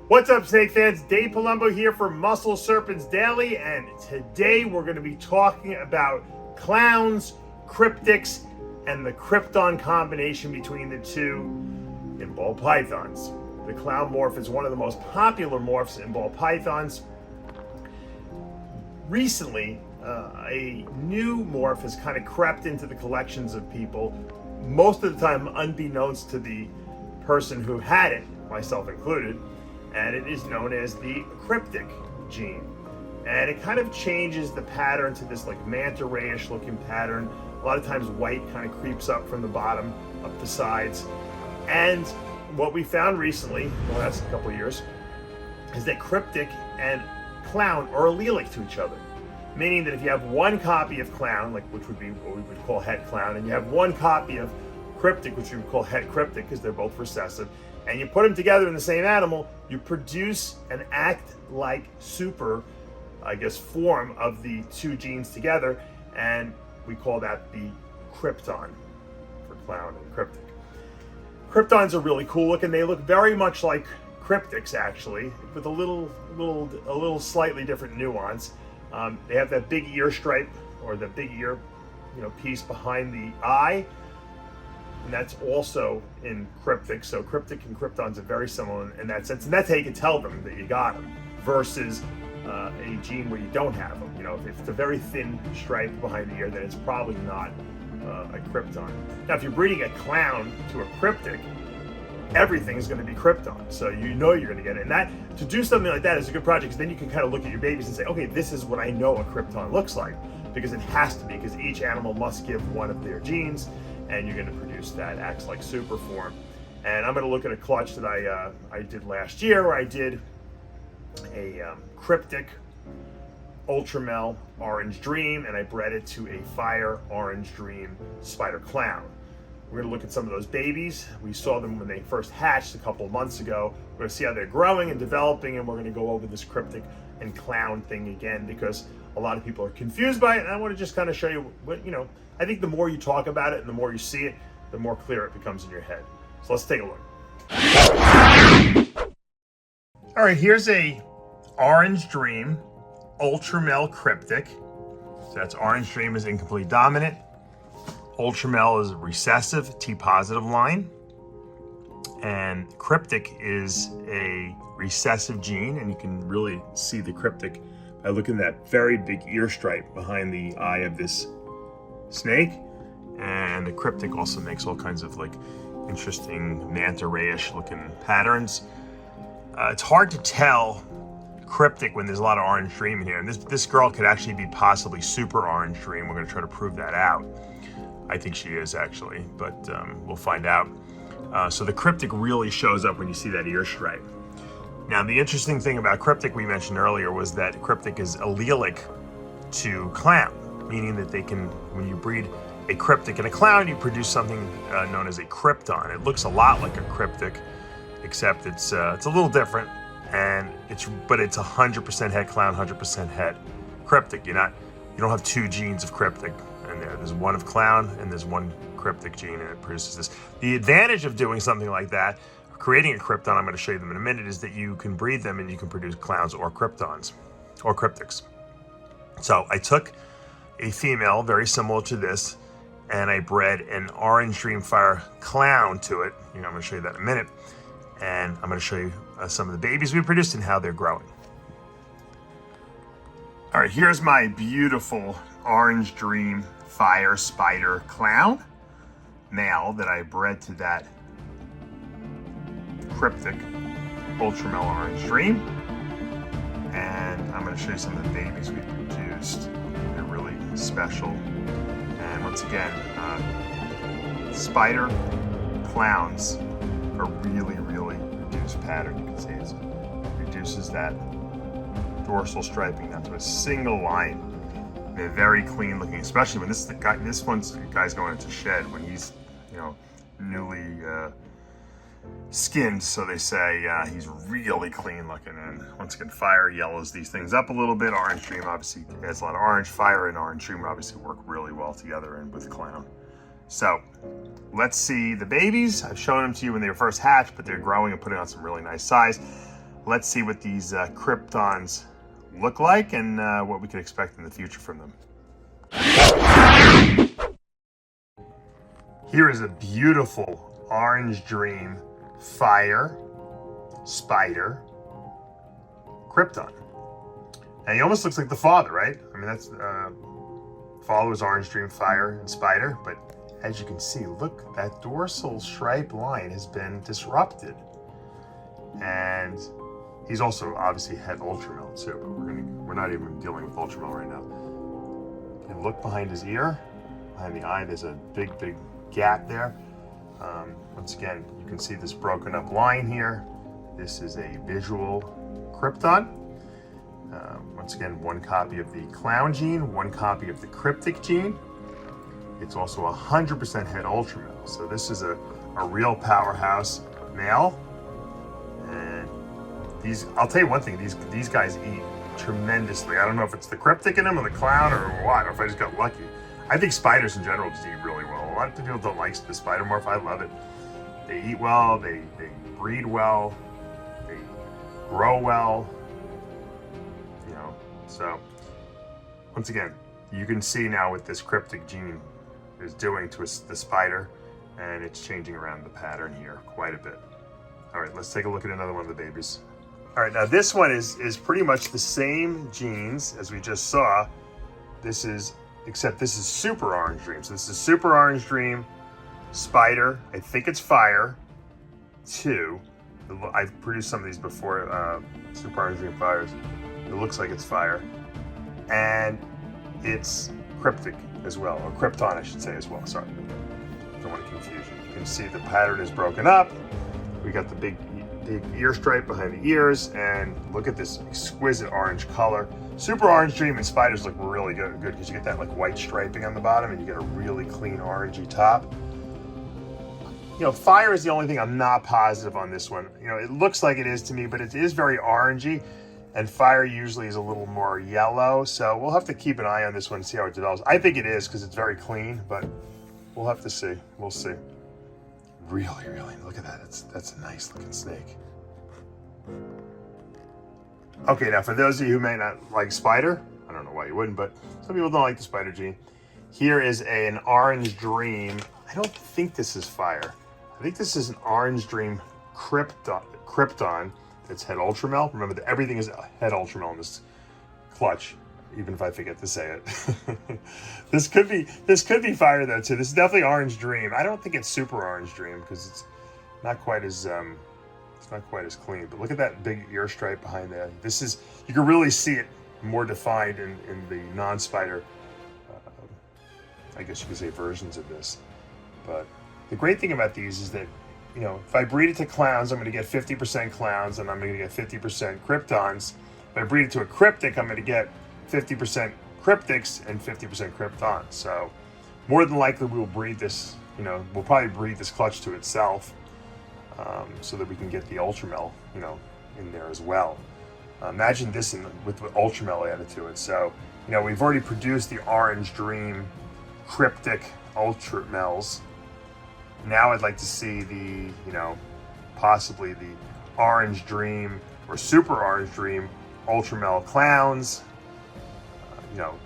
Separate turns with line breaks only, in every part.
What's up, snake fans? Dave Palumbo here for Muscle Serpents Daily, and today we're going to be talking about clowns, cryptics, and the Krypton combination between the two in ball pythons. The clown morph is one of the most popular morphs in ball pythons. Recently, a new morph has kind of crept into the collections of people, most of the time unbeknownst to the person who had it, myself included, and it is known as the cryptic gene. And it kind of changes the pattern to this like manta ray-ish looking pattern. A lot of times white kind of creeps up from the bottom, up the sides. And what we found recently, well, that's a couple of years, is that cryptic and clown are allelic to each other. Meaning that if you have one copy of clown, like which would be what we would call het clown, and you have one copy of cryptic, which we would call het cryptic because they're both recessive, and you put them together in the same animal, you produce an act-like super, form of the two genes together, and we call that the Krypton for clown and cryptic. Kryptons are really cool looking. They look very much like cryptics, actually, with a little slightly different nuance. They have that big ear stripe, or the big ear, piece behind the eye. And that's also in cryptic. So cryptic and Kryptons are very similar in that sense. And that's how you can tell them that you got them versus a gene where you don't have them. If it's a very thin stripe behind the ear, then it's probably not a Krypton. Now, if you're breeding a clown to a cryptic, everything is going to be Krypton. So you're going to get it. And that, to do something like that is a good project, because then you can kind of look at your babies and say, okay, this is what I know a Krypton looks like. Because it has to be, because each animal must give one of their genes, and you're going to produce that acts like super form. And I'm going to look at a clutch that I did last year, where I did a cryptic ultramel orange dream, and I bred it to a fire orange dream spider clown. We're going to look at some of those babies. We saw them when they first hatched a couple of months ago. We're going to see how they're growing and developing, and we're going to go over this cryptic and clown thing again, because a lot of people are confused by it, and I want to just kind of show you what, I think the more you talk about it and the more you see it, the more clear it becomes in your head. So let's take a look. All right, here's a orange dream ultramel cryptic. So that's orange dream is incomplete dominant. Ultramel is recessive T positive line. And cryptic is a recessive gene, and you can really see the cryptic by looking at that very big ear stripe behind the eye of this snake. And the cryptic also makes all kinds of interesting manta ray-ish looking patterns. It's hard to tell cryptic when there's a lot of orange dream in here, and this girl could actually be possibly super orange dream. We're going to try to prove that out. I think she is, actually, but we'll find out. So the cryptic really shows up when you see that ear stripe. Now, the interesting thing about cryptic we mentioned earlier was that cryptic is allelic to clown, meaning that they can, when you breed a cryptic and a clown, you produce something known as a Krypton. It looks a lot like a cryptic, except it's a little different, and it's 100% het clown, 100% het cryptic. You don't have two genes of cryptic in there. There's one of clown and there's one cryptic gene, and it produces this. The advantage of doing something like that, creating a Krypton, I'm going to show you them in a minute, is that you can breed them and you can produce clowns or Kryptons or cryptics. So I took a female very similar to this, and I bred an orange dreamfire clown to it. I'm going to show you that in a minute, and I'm going to show you some of the babies we produced and how they're growing. All right, here's my beautiful orange dream fire spider clown male that I bred to that cryptic ultramel orange dream, and I'm going to show you some of the babies we produced. They're really special, and once again, spider clowns are really reduced pattern. You can see it reduces that dorsal striping down to a single line. They're very clean looking, especially when this guy's going into shed when he's newly skinned, so they say. He's really clean looking, and once again, fire yellows these things up a little bit. Orange dream obviously has a lot of orange. Fire and orange dream obviously work really well together and with clown. So let's see the babies. I've shown them to you when they were first hatched, but they're growing and putting on some really nice size. let's see what these Kryptons look like and what we can expect in the future from them. Here is a beautiful orange dream fire spider Krypton. And he almost looks like the father, right? I mean, that's father was orange dream fire and spider, but as you can see, look, that dorsal stripe line has been disrupted. And he's also obviously had ultramel too, but we're not even dealing with ultramel right now. And look behind his ear, behind the eye, there's a big gap there. Once again, you can see this broken up line here. This is a visual Krypton. Once again, one copy of the clown gene, one copy of the cryptic gene. It's also 100% head ultramel. So this is a real powerhouse male. And these, I'll tell you one thing, these guys eat tremendously. I don't know if it's the cryptic in them or the clown or what, or if I just got lucky. I think spiders in general just eat really well. A lot of people don't like the spider morph. I love it. They eat well, they breed well, they grow well, you know. So once again, you can see now what this cryptic gene is doing to the spider, and it's changing around the pattern here quite a bit. All right, let's take a look at another one of the babies. All right, now this one is pretty much the same genes as we just saw. Except this is super orange dream. So this is super orange dream spider. I think it's fire 2. I've produced some of these before, super orange dream fires. It looks like it's fire. And it's cryptic as well, or Krypton I should say as well, sorry. Don't want to confuse you. You can see the pattern is broken up. We got the big ear stripe behind the ears, and look at this exquisite orange color. Super orange dream and spiders look really good because you get that like white striping on the bottom and you get a really clean orangey top. You know, fire is the only thing I'm not positive on this one. You know, it looks like it is to me, but it is very orangey, and fire usually is a little more yellow. So we'll have to keep an eye on this one and see how it develops. I think it is because it's very clean, but we'll have to see. We'll see. Really, look at that. That's a nice looking snake. Okay, now for those of you who may not like spider, I don't know why you wouldn't, but some people don't like the spider gene. Here is an orange dream. I don't think this is fire. I think this is an orange dream Krypton that's head ultramel. Remember that everything is head ultramel in this clutch, even if I forget to say it. This could be fire though too. This is definitely orange dream. I don't think it's super orange dream because it's not quite as clean. But look at that big ear stripe behind there. This is, you can really see it more defined in the non-spider, I guess you could say, versions of this. But the great thing about these is that, you know, if I breed it to clowns, I'm going to get 50% clowns and I'm going to get 50% Kryptons. If I breed it to a cryptic, I'm going to get 50% cryptics and 50% Kryptons. So more than likely we'll breed this, you know, we'll probably breed this clutch to itself, so that we can get the ultramel, you know, in there as well. Imagine this with ultramel added to it. So, you know, we've already produced the orange dream cryptic ultramels. Now I'd like to see the, you know, possibly the orange dream or super orange dream ultramel clowns, you know,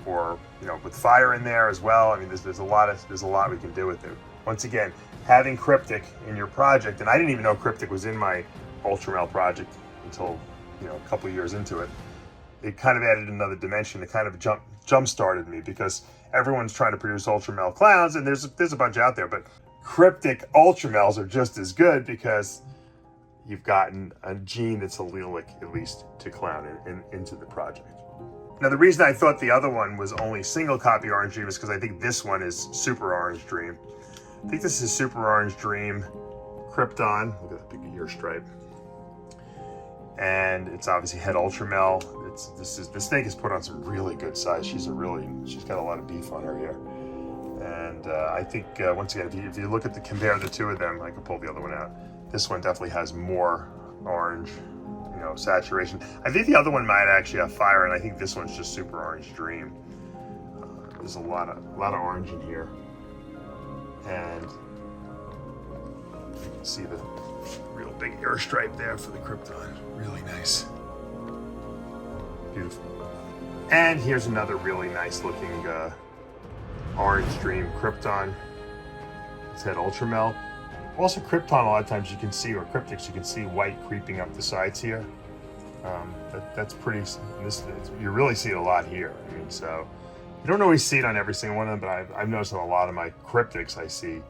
or, you know, with fire in there as well. I mean, there's a lot we can do with it. Once again, having cryptic in your project, and I didn't even know cryptic was in my ultramel project until, you know, a couple of years into it. It kind of added another dimension. It kind of jump started me because everyone's trying to produce ultramel clowns, and there's a bunch out there, but cryptic ultramels are just as good because you've gotten a gene that's allelic, at least to clown into the project. Now, the reason I thought the other one was only single copy orange dream is because I think this one is super orange dream. I think this is super orange dream Krypton. Look at that big ear stripe. And it's obviously head ultramel. The snake is put on some really good size. She's got a lot of beef on her here. And I think once again, if you look at compare the two of them, I can pull the other one out. This one definitely has more orange, you know, saturation. I think the other one might actually have fire, and I think this one's just super orange dream. There's a lot of orange in here. And You can see the real big air stripe there for the Krypton. Really nice. Beautiful. And here's another really nice looking orange dream Krypton. It's had Ultramel. Also Krypton, a lot of times you can see, or Cryptics, you can see white creeping up the sides here. That's pretty, you really see it a lot here. I mean, so you don't always see it on every single one of them, but I've noticed on a lot of my Cryptics, I see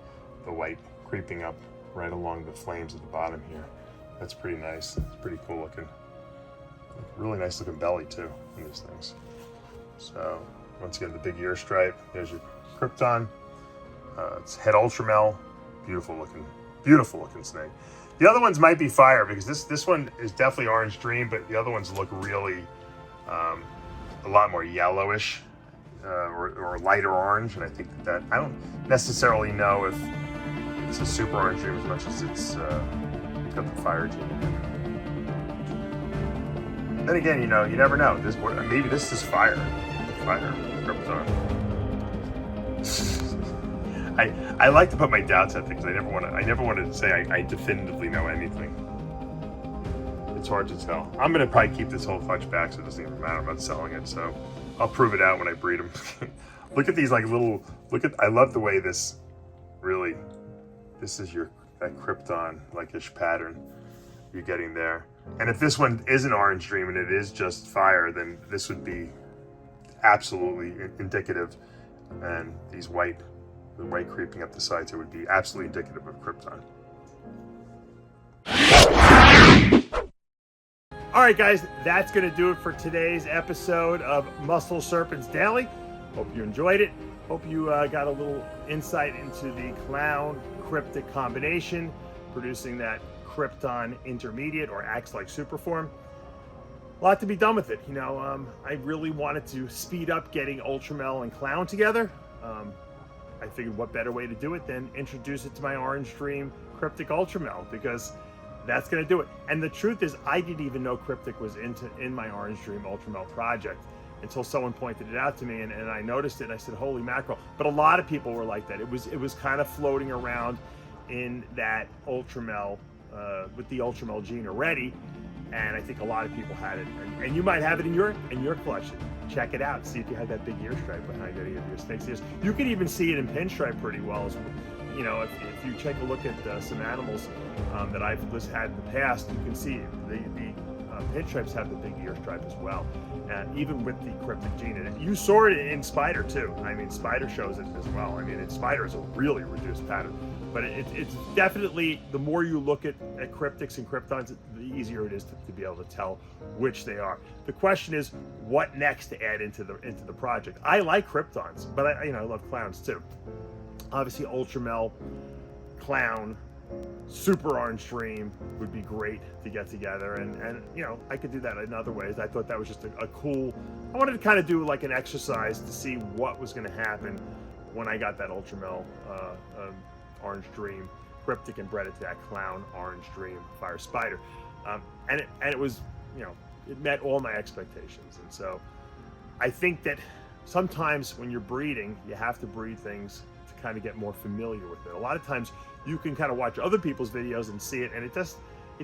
the white creeping up right along the flames at the bottom here. That's pretty nice. It's pretty cool looking. Really nice looking belly too in these things. So once again, the big ear stripe. There's your Krypton. It's head Ultramel. Beautiful looking snake. The other ones might be fire because this one is definitely orange dream, but the other ones look really a lot more yellowish or lighter orange. And I think that I don't necessarily know if it's a super orange dream as much as it's got the fire gene in it. Then again, you know, you never know. Maybe this is fire Krypton. I like to put my doubts at things. I never wanted to say I definitively know anything. It's hard to tell. I'm gonna probably keep this whole fudge back, so it doesn't even matter about selling it. So I'll prove it out when I breed them. Look at these like little. I love the way this really. This is that Krypton like-ish pattern you're getting there. And if this one is an orange dream and it is just fire, then this would be absolutely indicative. And the white creeping up the sides, it would be absolutely indicative of Krypton. All right, guys, that's going to do it for today's episode of Muscle Serpents Daily. Hope you enjoyed it. Hope you got a little insight into the Clown Cryptic combination, producing that Krypton intermediate, or acts like superform. A lot to be done with it. You know, I really wanted to speed up getting Ultramel and Clown together. I figured what better way to do it than introduce it to my Orange Dream Cryptic Ultramel, because that's going to do it. And the truth is, I didn't even know Cryptic was in my Orange Dream Ultramel project until someone pointed it out to me, and I noticed it and I said, holy mackerel. But a lot of people were like that. It was kind of floating around in that Ultramel with the Ultramel gene already, and I think a lot of people had it, and you might have it in your collection. Check it out. See if you have that big ear stripe behind any of your snake's ears. You can even see it in pinstripe pretty well. You know, if you take a look at some animals that I've had in the past, you can see the pinstripes have the big ear stripe as well, even with the cryptic gene in it. You saw it in Spider too. I mean, Spider shows it as well. I mean, Spider is a really reduced pattern, but it's definitely, the more you look at cryptics and Kryptons, the easier it is to be able to tell which they are. The question is, what next to add into the project? I like Kryptons, but I love Clowns too. Obviously, Ultramel, Clown, Super Orange Dream would be great to get together, and you know, I could do that in other ways. I thought that was just a cool, I wanted to kind of do like an exercise to see what was going to happen when I got that Ultramel Orange Dream Cryptic and bred it to that Clown Orange Dream Fire Spider, and it was, you know, it met all my expectations. And so I think that sometimes when you're breeding, you have to breed things to kind of get more familiar with it. A lot of times you can kind of watch other people's videos and see it, and it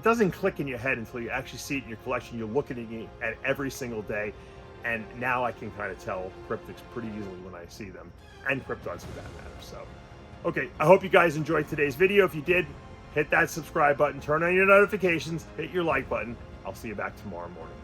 doesn't click in your head until you actually see it in your collection. You're looking at it at every single day, and now I can kind of tell Cryptics pretty easily when I see them, and Kryptons for that matter. So, okay, I hope you guys enjoyed today's video. If you did, hit that subscribe button, turn on your notifications, hit your like button. I'll see you back tomorrow morning.